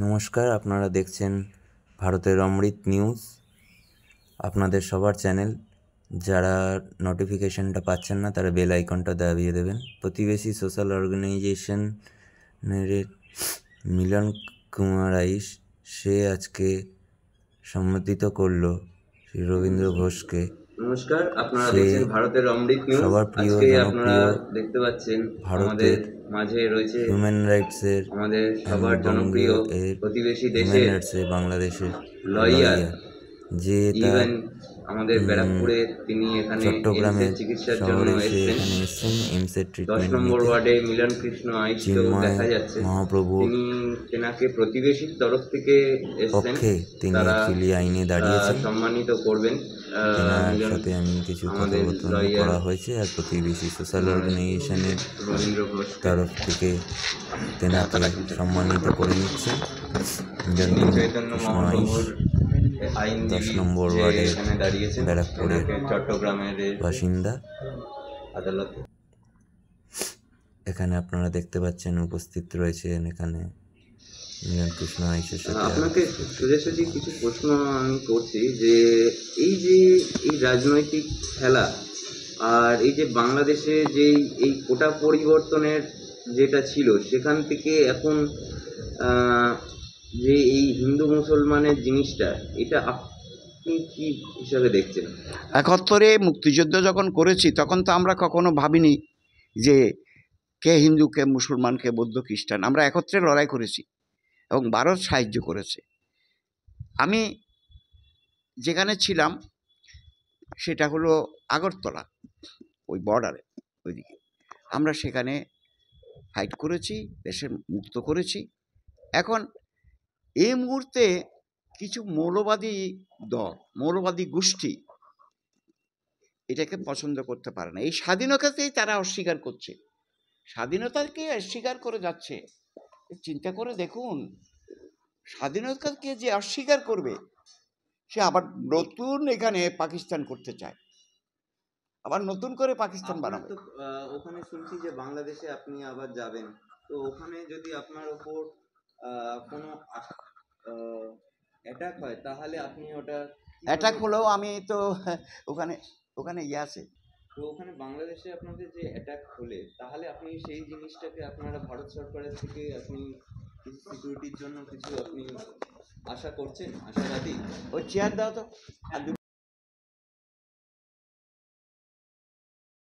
নমস্কার, আপনারা দেখছেন ভারতের অমৃত নিউজ, আপনাদের সবার চ্যানেল। যারা নোটিফিকেশনটা পাচ্ছেন না তারা বেল আইকনটা দাবিয়ে দেবেন। প্রতিবেশী সোশ্যাল অর্গানাইজেশনের মিলন কুমার আইস সে আজকে সম্বোধিত করলো শ্রী রবীন্দ্র ঘোষকে। নমস্কার, আপনারা সে দেখছেন ভারতের অমৃত নিউজ। সবার প্রিয় আজকে আপনারা জনপ্রিয় দেখতে পাচ্ছেন আমাদের ভারতের মাঝে রয়েছে হিউম্যান রাইটসের আমাদের অ্যান্ড সবার জনপ্রিয় বঙ্গীয় এর প্রতিবেশী হিউম্যান দেশের রাইটসের বাংলাদেশের লয়ার। লয়ার, যে তার ইভেন আমাদের ব্যারাকপুরে তিনি এখানে এইমসের চট্টগ্রামের চিকিৎসার জন্য শহরে সে এসেছেন। এখানে এসছেন এইমসের 10 ট্রিটমেন্ট নম্বর নিতে। ওয়ার্ডে মিলন কৃষ্ণ আইসকেও চিন্ময় দেখা যাচ্ছে। মহাপ্রভুর তেনাকে প্রতিবেশীর তরফ থেকে এসেছেন, পক্ষে তিনি তারা অ্যাকচুয়ালি আইনে দাঁড়িয়েছেন। সম্মানিত করবেন তেনার মিলন সাথে আমি কিছু আমাদের কথোপকথন লয়ার করা হয়েছে, আর প্রতিবেশী সোশ্যাল অর্গানাইজেশনের রবীন্দ্র ঘোষকে তরফ থেকে তেনাকে সম্মানিত করে নিচ্ছেন। তিনি চৈতন্য কৃষ্ণ আইস মহাপ্রভুর 10 আইনজীবী নম্বর যে ওয়ার্ডের এখানে দাঁড়িয়েছেন, ব্যারাকপুরের তেনাকে চট্টগ্রামের বাসিন্দা। আদালতে এখানে আপনারা দেখতে পাচ্ছেন উপস্থিত রয়েছেন এখানে মিলন কৃষ্ণ আইসের সাথে আপনাকে সোজাসুজি কিছু প্রশ্ন আমি করছি যে এই রাজনৈতিক খেলা আর এই যে বাংলাদেশে যে এই কোটা পরিবর্তনের যেটা ছিল সেখান থেকে এখন যে এই হিন্দু মুসলমানের জিনিসটা, এটা আপনি কি হিসাবে দেখছেন? 71-এ মুক্তিযুদ্ধ যখন করেছি তখন তো আমরা কখনো ভাবিনি যে কে হিন্দু, কে মুসলমান, কে বৌদ্ধ, খ্রিস্টান। আমরা একত্রে লড়াই করেছি এবং ভারত সাহায্য করেছে। আমি যেখানে ছিলাম সেটা হলো আগরতলা, ওই বর্ডারে ওইদিকে। আমরা সেখানে ফাইট করেছি, দেশের মুক্ত করেছি। এখন এই মুহূর্তে কিছু মৌলবাদী দল, মৌলবাদী গোষ্ঠী এটাকে পছন্দ করতে পারে না। এই স্বাধীনতাতেই তারা অস্বীকার করছে, স্বাধীনতাকে অস্বীকার করে যাচ্ছে। চিন্তা করে দেখুন, স্বাধীনতাকে যে অস্বীকার করবে সে আবার নতুন এখানে পাকিস্তান করতে চায়, আবার নতুন করে পাকিস্তান বানাবে। তো ওখানে শুনছি যে বাংলাদেশে আপনি আবার যাবেন, তো ওখানে যদি আপনার ওপর কোনো অ্যাটাক হয় তাহলে আপনি ওটা অ্যাটাক হলেও আমি তো ওখানে ওখানে আছে। তো ওখানে বাংলাদেশে আপনাদের যে অ্যাটাক হলে তাহলে আপনি সেই জিনিসটাকে আপনারা ভারত সরকারের থেকে আপনি কিছু সিকিউরিটির জন্য কিছু আপনি আশা করছেন, আশাবাদী? ওই চেয়ার দাও তো।